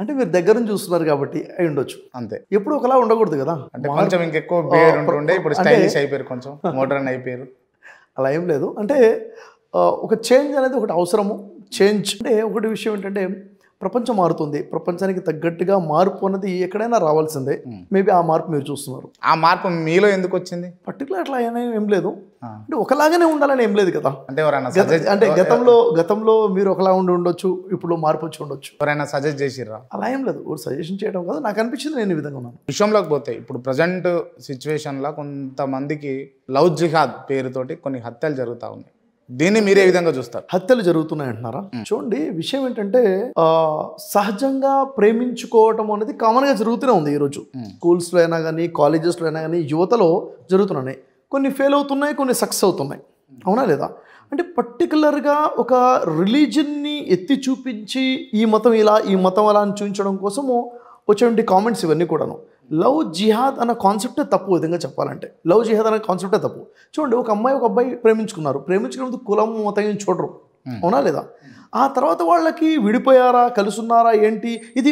అంటే మీరు దగ్గర నుంచి చూస్తున్నారు కాబట్టి అయి ఉండొచ్చు. అంతే. ఎప్పుడు ఒకలా ఉండకూడదు కదా. అంటే కొంచెం ఇంకెక్కువ బేర్ ఉంటుండే, ఇప్పుడు స్టైలిష్ అయిపోయారు, కొంచెం మోడర్న్ అయిపోయారు. అలా ఏం లేదు. అంటే ఒక చేంజ్ అనేది ఒకటి అవసరము. చేంజ్ అంటే ఒకటి విషయం ఏంటంటే ప్రపంచం మారుతుంది. ప్రపంచానికి తగ్గట్టుగా మార్పు అనేది ఎక్కడైనా రావాల్సిందే. మేబీ ఆ మార్పు మీరు చూస్తున్నారు. ఆ మార్పు మీలో ఎందుకు వచ్చింది? పర్టికులర్ అట్లా ఏం లేదు. అంటే ఒకలాగానే ఉండాలని ఏం లేదు కదా. అంటే ఎవరైనా అంటే గతంలో మీరు ఒకలా ఉండొచ్చు, ఇప్పుడు మార్పు వచ్చి ఉండొచ్చు. ఎవరైనా సజెస్ట్ చేసిర్రా? అలా ఏం లేదు. సజెషన్ చేయడం కాదు, నాకు అనిపించింది నేను ఈ విధంగా ఉన్నాను. విషయంలోకి పోతే ఇప్పుడు ప్రజెంట్ సిచ్యువేషన్లో కొంతమందికి లవ్ జిహాద్ పేరుతోటి కొన్ని హత్యలు జరుగుతూ ఉన్నాయి. దీన్ని మీరే విధంగా చూస్తారు? హత్యలు జరుగుతున్నాయి అంటున్నారా? చూడండి, విషయం ఏంటంటే సహజంగా ప్రేమించుకోవటం అనేది కామన్గా జరుగుతూనే ఉంది. ఈరోజు స్కూల్స్లో అయినా కానీ, కాలేజెస్లో అయినా కానీ యువతలో జరుగుతున్నాయి. కొన్ని ఫెయిల్ అవుతున్నాయి, కొన్ని సక్సెస్ అవుతున్నాయి. అవునా లేదా? అంటే పర్టికులర్గా ఒక రిలీజన్ని ఎత్తి చూపించి ఈ మతం ఇలా, ఈ మతం అలా అని చూపించడం కోసము వచ్చేటువంటి కామెంట్స్ ఇవన్నీ కూడాను. లవ్ జిహాద్ అన్న కాన్సెప్టే తప్పు. విధంగా చెప్పాలంటే లవ్ జిహాద్ అనే కాన్సెప్టే తప్పు. చూడండి, ఒక అమ్మాయి ఒక అబ్బాయి ప్రేమించుకున్నందుకు కులం మతం చూడరు. అవునా లేదా? ఆ తర్వాత వాళ్ళకి విడిపోయారా, కలుసున్నారా ఏంటి, ఇది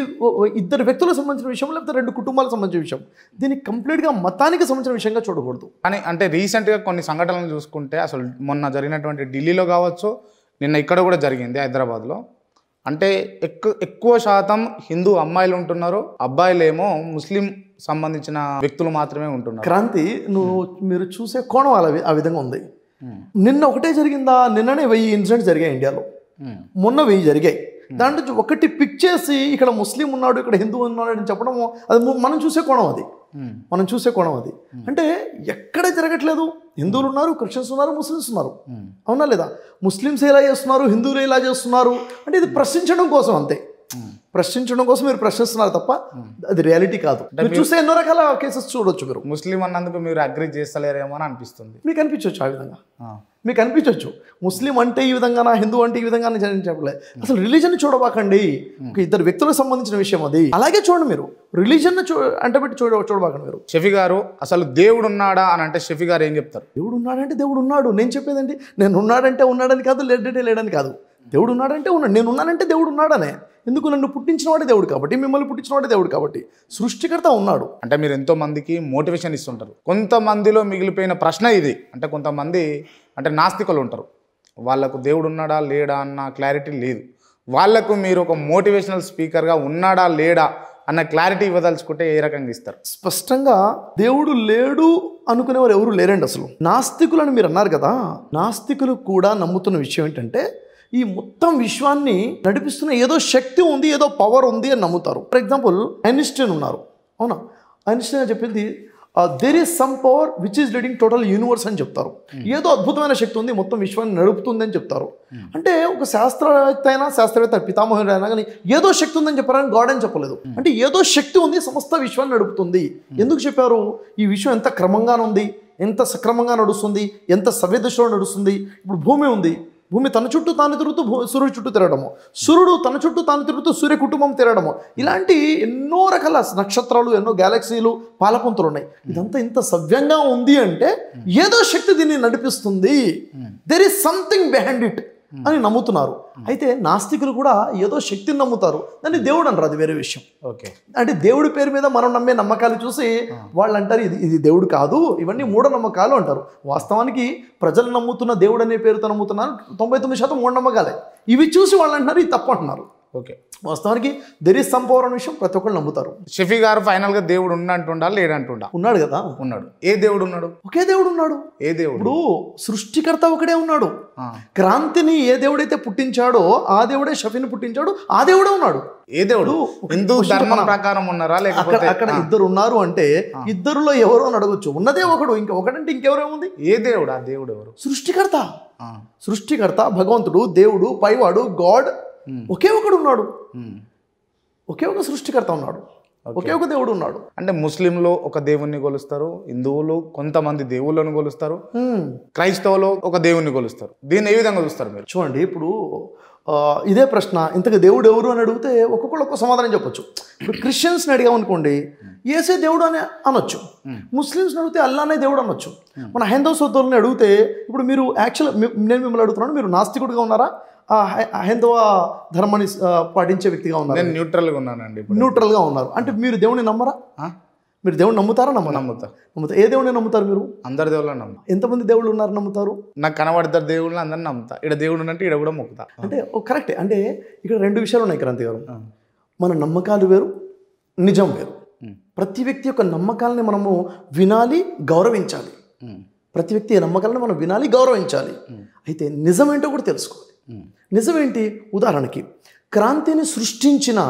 ఇద్దరు వ్యక్తులకు సంబంధించిన విషయం, లేకపోతే రెండు కుటుంబాలకు సంబంధించిన విషయం. దీన్ని కంప్లీట్గా మతానికి సంబంధించిన విషయంగా చూడకూడదు. కానీ అంటే రీసెంట్గా కొన్ని సంఘటనలు చూసుకుంటే, అసలు మొన్న జరిగినటువంటి ఢిల్లీలో కావచ్చు, నిన్న ఇక్కడ కూడా జరిగింది హైదరాబాద్లో. అంటే ఎక్కువ శాతం హిందూ అమ్మాయిలు ఉంటున్నారు, అబ్బాయిలేమో ముస్లిం సంబంధించిన వ్యక్తులు మాత్రమే ఉంటున్నారు. క్రాంతి, మీరు చూసే కోణం ఆ విధంగా ఉంది. నిన్న ఒకటే జరిగిందా? నిన్ననే 1000 ఇన్సిడెంట్స్ జరిగాయి ఇండియాలో. మొన్న 1000 జరిగాయి. దాంట్లో ఒకటి పిక్ చేసి ఇక్కడ ముస్లిం ఉన్నాడు, ఇక్కడ హిందూ ఉన్నాడు అని చెప్పడము, అది మనం చూసే కోణం అది. అంటే ఎక్కడ జరగట్లేదు. హిందువులు ఉన్నారు, క్రిస్టియన్స్ ఉన్నారు, ముస్లిమ్స్ ఉన్నారు. అవునా లేదా? ముస్లిమ్స్ ఇలా చేస్తున్నారు, హిందువులు ఇలా చేస్తున్నారు అంటే ఇది ప్రశ్నించడం కోసం, అంతే. ప్రశ్నించడం కోసం మీరు ప్రశ్నిస్తున్నారు తప్ప అది రియాలిటీ కాదు. మీరు చూస్తే ఎన్నో రకాల కేసెస్ చూడొచ్చు. మీరు ముస్లిం అన్నందుకు మీరు అగ్రీ చేస్తలేరేమో అని అనిపిస్తుంది. మీకు అనిపించవచ్చు ఆ విధంగా, మీకు అనిపించవచ్చు. ముస్లిం అంటే ఈ విధంగా, హిందూ అంటే ఈ విధంగా చెప్పలేదు. అసలు రిలీజన్ చూడబాకండి. ఒక ఇద్దరు వ్యక్తులకు సంబంధించిన విషయం అది. అలాగే చూడండి, మీరు రిలీజన్ అంటే పెట్టి చూడబాకండి. మీరు షఫీ గారు, అసలు దేవుడు ఉన్నాడా అని అంటే షఫీ గారు ఏం చెప్తారు? దేవుడు ఉన్నాడంటే దేవుడు ఉన్నాడు. నేను చెప్పేదండి, నేను ఉన్నాడంటే ఉన్నాడని కాదు, లేడని కాదు. దేవుడు ఉన్నాడంటే ఉన్నాడు. నేను ఉన్నానంటే దేవుడు ఉన్నాడనే. ఎందుకు? నన్ను పుట్టించిన వాడే దేవుడు కాబట్టి, మిమ్మల్ని పుట్టించిన వాడే దేవుడు కాబట్టి, సృష్టికర్త ఉన్నాడు. అంటే మీరు ఎంతో మందికి మోటివేషన్ ఇస్తుంటారు. కొంతమందిలో మిగిలిపోయిన ప్రశ్న ఇది. అంటే కొంతమంది అంటే నాస్తికులు ఉంటారు, వాళ్ళకు దేవుడు ఉన్నాడా లేడా అన్న క్లారిటీ లేదు. వాళ్ళకు మీరు ఒక మోటివేషనల్ స్పీకర్గా ఉన్నాడా లేడా అన్న క్లారిటీ ఇవ్వదలుచుకుంటే ఏ రకంగా ఇస్తారు? స్పష్టంగా దేవుడు లేడు అనుకునేవారు ఎవరు లేరండి అసలు. నాస్తికులని మీరు అన్నారు కదా, నాస్తికులు కూడా నమ్ముతున్న విషయం ఏంటంటే ఈ మొత్తం విశ్వాన్ని నడిపిస్తున్న ఏదో శక్తి ఉంది, ఏదో పవర్ ఉంది అని నమ్ముతారు. ఫర్ ఎగ్జాంపుల్ ఐన్స్టీన్ ఉన్నారు. అవునా? ఐన్స్టీన్ చెప్పింది there is some power which is leading total universe అని చెప్తారు. ఏదో అద్భుతమైన శక్తి ఉంది, మొత్తం విశ్వాన్ని నడుపుతుంది అని చెప్తారు. అంటే ఒక శాస్త్రవేత్త పితామహుడు అయినా కానీ ఏదో శక్తి ఉందని చెప్పారని గాడ్ అని చెప్పలేదు. అంటే ఏదో శక్తి ఉంది, సమస్త విశ్వాన్ని నడుపుతుంది. ఎందుకు చెప్పారు? ఈ విశ్వం ఎంత క్రమంగా ఉంది, ఎంత సక్రమంగా నడుస్తుంది, ఎంత సవ్యదశలో నడుస్తుంది. ఇప్పుడు భూమి ఉంది, భూమి తన చుట్టూ తాను తిరుగుతూ సూర్యుడు చుట్టూ తిరగడము, సూర్యుడు తన చుట్టూ తాను తిరుగుతూ సూర్య కుటుంబం తిరగడము, ఇలాంటి ఎన్నో రకాల నక్షత్రాలు, ఎన్నో గ్యాలక్సీలు, పాలపుంతలు ఉన్నాయి. ఇదంతా ఇంత సవ్యంగా ఉంది అంటే ఏదో శక్తి దీన్ని నడిపిస్తుంది. There is something behind it అని నమ్ముతున్నారు. అయితే నాస్తికులు కూడా ఏదో శక్తిని నమ్ముతారు, దాన్ని దేవుడు అనరు. అది వేరే విషయం. ఓకే. అంటే దేవుడి పేరు మీద మనం నమ్మే నమ్మకాలు చూసి వాళ్ళు అంటారు ఇది దేవుడు కాదు, ఇవన్నీ మూఢనమ్మకాలు అంటారు. వాస్తవానికి ప్రజలు నమ్ముతున్న దేవుడు అనే పేరుతో నమ్ముతున్నారు 99% మూఢనమ్మకాలే. ఇవి చూసి వాళ్ళు అంటున్నారు ఇది తప్పు అంటున్నారు. ఓకే. వాస్తవానికి దెర్ ఈస్ సమ్ పవర్ అనే విషయం ప్రతి ఒక్కళ్ళు నమ్ముతారు. షఫీ గారు ఫైనల్గా దేవుడు ఉన్నట్టుండా లేడంటుండా? ఉన్నాడు కదా. ఉన్నాడు. ఏ దేవుడు ఉన్నాడు? ఒకే దేవుడు ఉన్నాడు. ఏ దేవుడు? ఇప్పుడు సృష్టికర్త ఒకడే ఉన్నాడు. క్రాంతిని ఏ దేవుడైతే పుట్టించాడో ఆ దేవుడే షఫీని పుట్టించాడు, ఆ దేవుడే ఉన్నాడు. ఏ దేవుడు? హిందూ ధర్మం ప్రకారం ఉన్నారా లేకపోతే? అక్కడ ఇద్దరు ఉన్నారు అంటే ఇద్దరులో ఎవరో అని అడగొచ్చు. ఉన్నదే ఒకడు, ఒకడంటే ఇంకెవరేముంది? ఏ దేవుడు? ఆ దేవుడు ఎవరు? సృష్టికర్త భగవంతుడు, దేవుడు, పైవాడు, గాడ్ ఒకే ఒకడు ఉన్నాడు. ఒకే ఒక సృష్టికర్త ఉన్నాడు, ఒకే ఒక దేవుడు ఉన్నాడు. అంటే ముస్లింలు ఒక దేవుణ్ణి కొలుస్తారు, హిందువులు కొంతమంది దేవుళ్ళను కొలుస్తారు, క్రైస్తవులు ఒక దేవుణ్ణి కొలుస్తారు. దీన్ని ఏ విధంగా చూస్తారు మీరు? చూడండి, ఇప్పుడు ఇదే ప్రశ్న ఇంతకు దేవుడు ఎవరు అని అడిగితే ఒక్కొక్కళ్ళు ఒక్క సమాధానం చెప్పొచ్చు. ఇప్పుడు క్రిస్టియన్స్ని అడిగామనుకోండి, యేసే దేవుడు అని అనొచ్చు. ముస్లిమ్స్ని అడిగితే అల్లానే దేవుడు అనొచ్చు. మన హైందవ సోదరుల్ని అడిగితే, ఇప్పుడు మీరు యాక్చువల్ నేను మిమ్మల్ని అడుగుతున్నాను, మీరు నాస్తికుడిగా ఉన్నారా హైందవ ధర్మాన్ని పాటించే వ్యక్తిగా ఉన్నారు, నేను న్యూట్రల్గా ఉన్నానండి ఇప్పుడు. న్యూట్రల్గా ఉన్నారు. అంటే మీరు దేవుడిని నమ్మరా? మీరు దేవుడిని నమ్ముతారా? నమ్ముతా. ఏ దేవుడిని నమ్ముతారు మీరు? అందరి దేవుళ్ళని నమ్ముతా. ఎంతమంది దేవుళ్ళు ఉన్నారు నమ్ముతారు? నాకు కనబడతారు దేవుళ్ళని అందరిని నమ్ముతా. ఇక్కడ దేవుడు అంటే ఇక్కడ కూడా మొక్కుతా. అంటే కరెక్టే. అంటే ఇక్కడ రెండు విషయాలు ఉన్నాయి క్రాంతి గారు. మన నమ్మకాలు వేరు, నిజం వేరు. ప్రతి వ్యక్తి యొక్క నమ్మకాలని మనము వినాలి, గౌరవించాలి. ప్రతి వ్యక్తి నమ్మకాలను మనం వినాలి, గౌరవించాలి. అయితే నిజం ఏంటో కూడా తెలుసుకోవాలి. నిజమేంటి? ఉదాహరణకి క్రాంతిని సృష్టించిన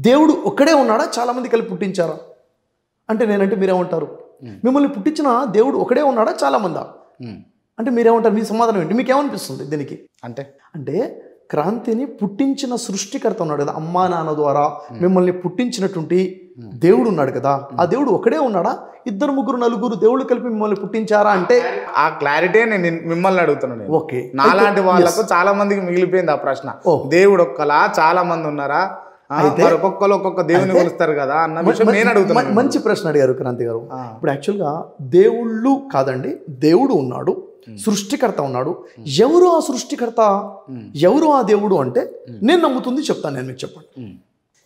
దేవుడు ఒక్కడే ఉన్నాడా, చాలామంది కలిపి పుట్టించారా? అంటే నేనంటే మీరేమంటారు? మిమ్మల్ని పుట్టించిన దేవుడు ఒకడే ఉన్నాడా, చాలామందా? అంటే మీరేమంటారు? మీ సమాధానం ఏంటి? మీకేమనిపిస్తుంది దీనికి? అంటే క్రాంతిని పుట్టించిన సృష్టికర్త ఉన్నాడు కదా, అమ్మా నాన్న ద్వారా మిమ్మల్ని పుట్టించినటువంటి దేవుడు ఉన్నాడు కదా, ఆ దేవుడు ఒకడే ఉన్నాడా, ఇద్దరు ముగ్గురు నలుగురు దేవుళ్ళు కలిపి మిమ్మల్ని పుట్టించారా? అంటే ఆ క్లారిటీ నేను మిమ్మల్ని అడుగుతున్నాను. ఓకే, నాలాంటి వాళ్ళకు చాలా మందికి మిగిలిపోయింది ఆ ప్రశ్న. దేవుడు ఒక్కలా చాలా మంది ఉన్నారా, ఒక్కొక్కరు ఒక్కొక్క దేవుని కొలుస్తారు కదా అన్న విషయం నేను అడుగుతున్నాను. మంచి ప్రశ్న అడిగారు క్రాంతి గారు. ఇప్పుడు యాక్చువల్గా దేవుళ్ళు కాదండి, దేవుడు ఉన్నాడు, సృష్టికర్త ఉన్నాడు. ఎవరు ఆ సృష్టికర్త, ఎవరు ఆ దేవుడు అంటే నేను నమ్ముతుంది చెప్తాను. నేను మీకు చెప్పండి.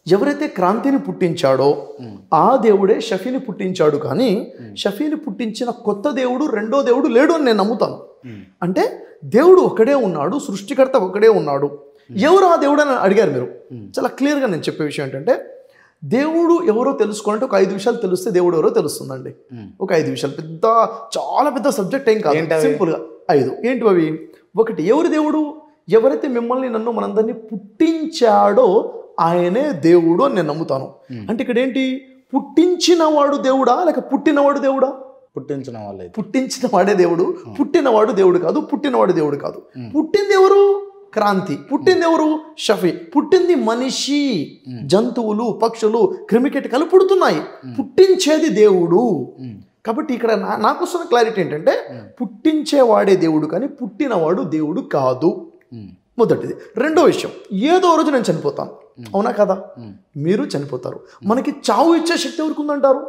ఎవరైతే క్రాంతిని పుట్టించాడో ఆ దేవుడే షఫీని పుట్టించాడు. కానీ షఫీని పుట్టించిన కొత్త దేవుడు, రెండో దేవుడు లేడు అని నేను నమ్ముతాను. అంటే దేవుడు ఒకడే ఉన్నాడు, సృష్టికర్త ఒకడే ఉన్నాడు. ఎవరు ఆ దేవుడు అని అడిగారు మీరు. చాలా క్లియర్గా నేను చెప్పే విషయం ఏంటంటే, దేవుడు ఎవరో తెలుసుకోవాలంటే ఒక 5 విషయాలు తెలిస్తే దేవుడు ఎవరో తెలుస్తుందండి. ఒక 5 విషయాలు, చాలా పెద్ద సబ్జెక్ట్ ఏం కాదు, సింపుల్గా 5. ఏంటి అవి? 1, ఎవరి దేవుడు? ఎవరైతే మిమ్మల్ని నన్ను మనందరినీ పుట్టించాడో ఆయనే దేవుడు అని నేను నమ్ముతాను. అంటే ఇక్కడ ఏంటి? పుట్టించినవాడు దేవుడా లేక పుట్టినవాడు దేవుడా? పుట్టించిన వాళ్ళే. పుట్టించిన వాడే దేవుడు, పుట్టినవాడు దేవుడు కాదు, పుట్టినవాడు దేవుడు కాదు. పుట్టింది ఎవరు? క్రాంతి. పుట్టింది ఎవరు? షఫీ. పుట్టింది మనిషి, జంతువులు, పక్షులు, క్రిమికీటకాలు పుడుతున్నాయి. పుట్టించేది దేవుడు. కాబట్టి ఇక్కడ నాకు వస్తున్న క్లారిటీ ఏంటంటే, పుట్టించేవాడే దేవుడు కానీ పుట్టినవాడు దేవుడు కాదు. మొదటిది. రెండో విషయం, ఏదో రోజు నేను చనిపోతాను, అవునా కదా? మీరు చనిపోతారు. మనకి చావు ఇచ్చే శక్తి ఎవరికి ఉందంటారు?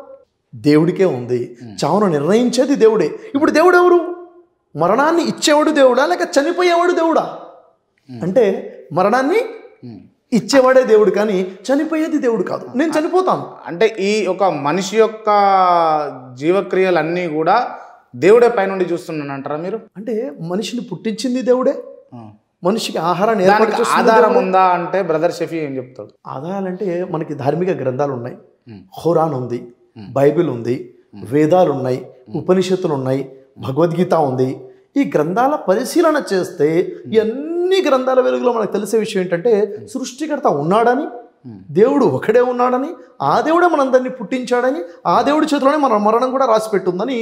దేవుడికే ఉంది. చావును నిర్ణయించేది దేవుడే. ఇప్పుడు దేవుడు ఎవరు? మరణాన్ని ఇచ్చేవాడు దేవుడా లేక చనిపోయేవాడు దేవుడా? అంటే మరణాన్ని ఇచ్చేవాడే దేవుడు కానీ చనిపోయేది దేవుడు కాదు. నేను చనిపోతాను. అంటే ఈ ఒక మనిషి యొక్క జీవక్రియలన్నీ కూడా దేవుడే పైనుండి చూస్తున్నాను అంటారా మీరు? అంటే మనిషిని పుట్టించింది దేవుడే, మనిషికి ఆహారాన్ని ఆధారం ఉందా అంటే బ్రదర్ షఫీ ఏం చెప్తాడు? ఆధారాలంటే మనకి ధార్మిక గ్రంథాలు ఉన్నాయి. ఖురాన్ ఉంది, బైబిల్ ఉంది, వేదాలు ఉన్నాయి, ఉపనిషత్తులు ఉన్నాయి, భగవద్గీత ఉంది. ఈ గ్రంథాల పరిశీలన చేస్తే అన్ని గ్రంథాల వెలుగులో మనకు తెలిసే విషయం ఏంటంటే, సృష్టికర్త ఉన్నాడని, దేవుడు ఒకడే ఉన్నాడని, ఆ దేవుడే మనందరినీ పుట్టించాడని, ఆ దేవుడి చేతిలోనే మన మరణం కూడా రాసిపెట్టుందని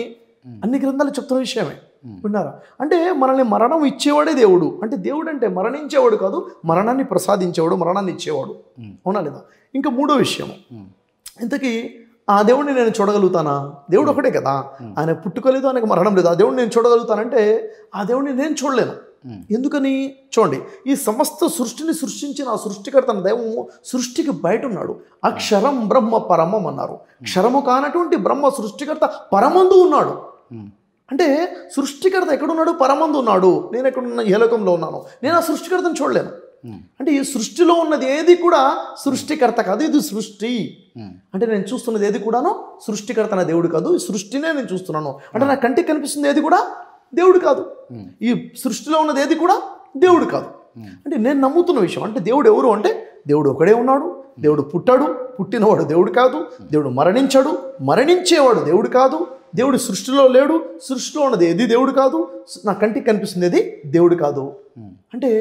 అన్ని గ్రంథాలు చెప్తున్న విషయమే. విన్నారా? అంటే మనల్ని మరణం ఇచ్చేవాడే దేవుడు. అంటే దేవుడు అంటే మరణించేవాడు కాదు, మరణాన్ని ప్రసాదించేవాడు, మరణాన్ని ఇచ్చేవాడు. అవునా లేదా? ఇంకా మూడో విషయం, ఇంతకీ ఆ దేవుడిని నేను చూడగలుగుతానా? దేవుడు ఒకటే కదా, ఆయన పుట్టుకోలేదు, ఆయనకు మరణం లేదు. ఆ దేవుడిని నేను చూడగలుగుతానంటే ఆ దేవుడిని నేను చూడలేను. ఎందుకని? చూడండి, ఈ సమస్త సృష్టిని సృష్టించిన ఆ సృష్టికర్త దైవము సృష్టికి బయట ఉన్నాడు. అక్షరం బ్రహ్మ పరమం అన్నారు. క్షరము కానటువంటి బ్రహ్మ సృష్టికర్త పరమందు ఉన్నాడు. అంటే సృష్టికర్త ఎక్కడున్నాడు? పరమందు ఉన్నాడు. నేను ఎక్కడున్నా? ఏ లోకంలో ఉన్నాను. నేను ఆ సృష్టికర్తను చూడలేను. అంటే ఈ సృష్టిలో ఉన్నది ఏది కూడా సృష్టికర్త కాదు, ఇది సృష్టి. అంటే నేను చూస్తున్నది ఏది కూడాను సృష్టికర్త నా దేవుడు కాదు, ఈ సృష్టినే నేను చూస్తున్నాను. అంటే నా కంటికి కనిపిస్తుంది ఏది కూడా దేవుడు కాదు, ఈ సృష్టిలో ఉన్నది ఏది కూడా దేవుడు కాదు. అంటే నేను నమ్ముతున్న విషయం అంటే, దేవుడు ఎవరు అంటే, దేవుడు ఒకడే ఉన్నాడు, దేవుడు పుట్టాడు, పుట్టినవాడు దేవుడు కాదు, దేవుడు మరణించాడు, మరణించేవాడు దేవుడు కాదు, దేవుడు సృష్టిలో లేడు, సృష్టిలో ఉన్నది ఏది దేవుడు కాదు, నా కంటికి కనిపిస్తుంది ఏది దేవుడు కాదు. అంటే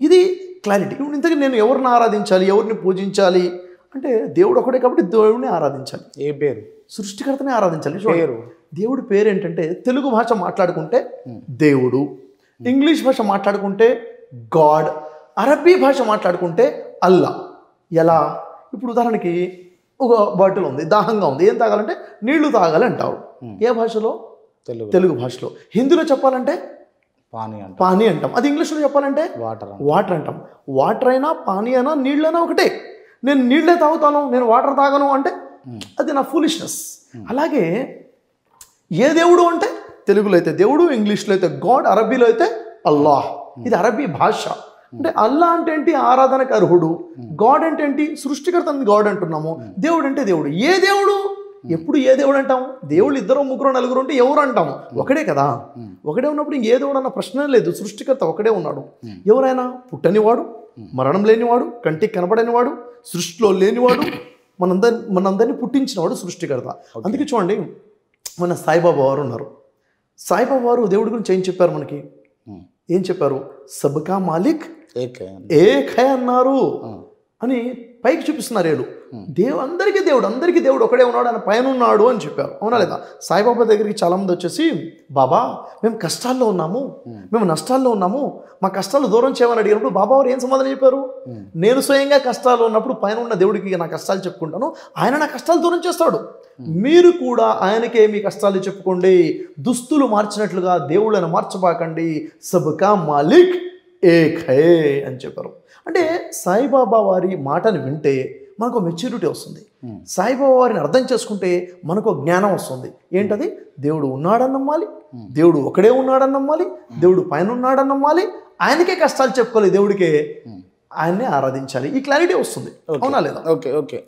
ఇది క్లారిటీ. ఇప్పుడు ఇంతకీ నేను ఎవరిని ఆరాధించాలి, ఎవరిని పూజించాలి అంటే, దేవుడు ఒకటే కాబట్టి దేవుడిని ఆరాధించాలి. ఏ పేరు? సృష్టికర్తనే ఆరాధించాలి. దేవుడి పేరు ఏంటంటే, తెలుగు భాష మాట్లాడుకుంటే దేవుడు, ఇంగ్లీష్ భాష మాట్లాడుకుంటే గాడ్, అరబీ భాష మాట్లాడుకుంటే అల్లా. ఎలా? ఇప్పుడు ఉదాహరణకి ఒక బాటిల్ ఉంది, దాహంగా ఉంది, ఏం తాగాలంటే నీళ్లు తాగాలి అంటారు. ఏ భాషలో? తెలుగు భాషలో. హిందీలో చెప్పాలంటే పానీ అంటాం. అది ఇంగ్లీష్లో చెప్పాలంటే వాటర్ అంటాం. వాటర్ అయినా పానీ అయినా నీళ్ళైనా ఒకటే. నేను నీళ్ళే తాగుతాను, నేను వాటర్ తాగను అంటే అది నా ఫూలిష్నెస్. అలాగే ఏ దేవుడు అంటే, తెలుగులో అయితే దేవుడు, ఇంగ్లీష్లో అయితే గాడ్, అరబీలో అయితే అల్లాహ్. ఇది అరబీ భాష. అంటే అల్లా అంటే ఏంటి? ఆరాధనకు అర్హుడు. గాడ్ అంటే ఏంటి? సృష్టికర్త గాడ్ అంటున్నాము. దేవుడు అంటే దేవుడు. ఏ దేవుడు? ఎప్పుడు ఏ దేవుడు అంటాము? దేవుళ్ళు 2, 3, 4 ఉంటే ఎవరు అంటాము? ఒకడే కదా. ఒకడే ఉన్నప్పుడు ఇంకే దేవుడు అన్న ప్రశ్న లేదు. సృష్టికర్త ఒకడే ఉన్నాడు. ఎవరైనా పుట్టనివాడు, మరణం లేనివాడు, కంటికి కనపడనివాడు, సృష్టిలో లేనివాడు, మనందరినీ పుట్టించినవాడు సృష్టికర్త. అందుకే చూడండి, మన సాయిబాబా వారు ఉన్నారు. సాయిబాబా వారు దేవుడి గురించి ఏం చెప్పారు మనకి? ఏం చెప్పారు? సబ్కా మాలిక్ ఏక్ హై అన్నారు అని పైకి చూపిస్తున్నారు. అందరికీ దేవుడు ఒకడే ఉన్నాడు, ఆయన పైన ఉన్నాడు అని చెప్పారు. అవునా లేదా? సాయిబాబా దగ్గరికి చాలా మంది వచ్చేసి, బాబా మేము కష్టాల్లో ఉన్నాము, మేము నష్టాల్లో ఉన్నాము, మా కష్టాలు దూరం చేయమని అడిగినప్పుడు బాబా వారు ఏం సమాధానం చెప్పారు? నేను స్వయంగా కష్టాలు ఉన్నప్పుడు పైన ఉన్న దేవుడికి నా కష్టాలు చెప్పుకుంటాను, ఆయన నా కష్టాలు దూరం చేస్తాడు. మీరు కూడా ఆయనకే మీ కష్టాలు చెప్పుకోండి, దుస్తులు మార్చినట్లుగా దేవుళ్ళని మార్చబాకండి, సబ్కా మాలిక్ ఏక్ హై అని చెప్పారు. అంటే సాయిబాబా వారి మాటను వింటే మనకు మెచ్యూరిటీ వస్తుంది. సాయిబాబా వారిని అర్థం చేసుకుంటే మనకు జ్ఞానం వస్తుంది. ఏంటది? దేవుడు ఉన్నాడని నమ్మాలి, దేవుడు ఒకడే ఉన్నాడని నమ్మాలి, దేవుడు పైన ఉన్నాడని నమ్మాలి, ఆయనకే కష్టాలు చెప్పుకోవాలి, దేవుడికే ఆయన్నే ఆరాధించాలి. ఈ క్లారిటీ వస్తుంది. అవునా లేదా? ఓకే.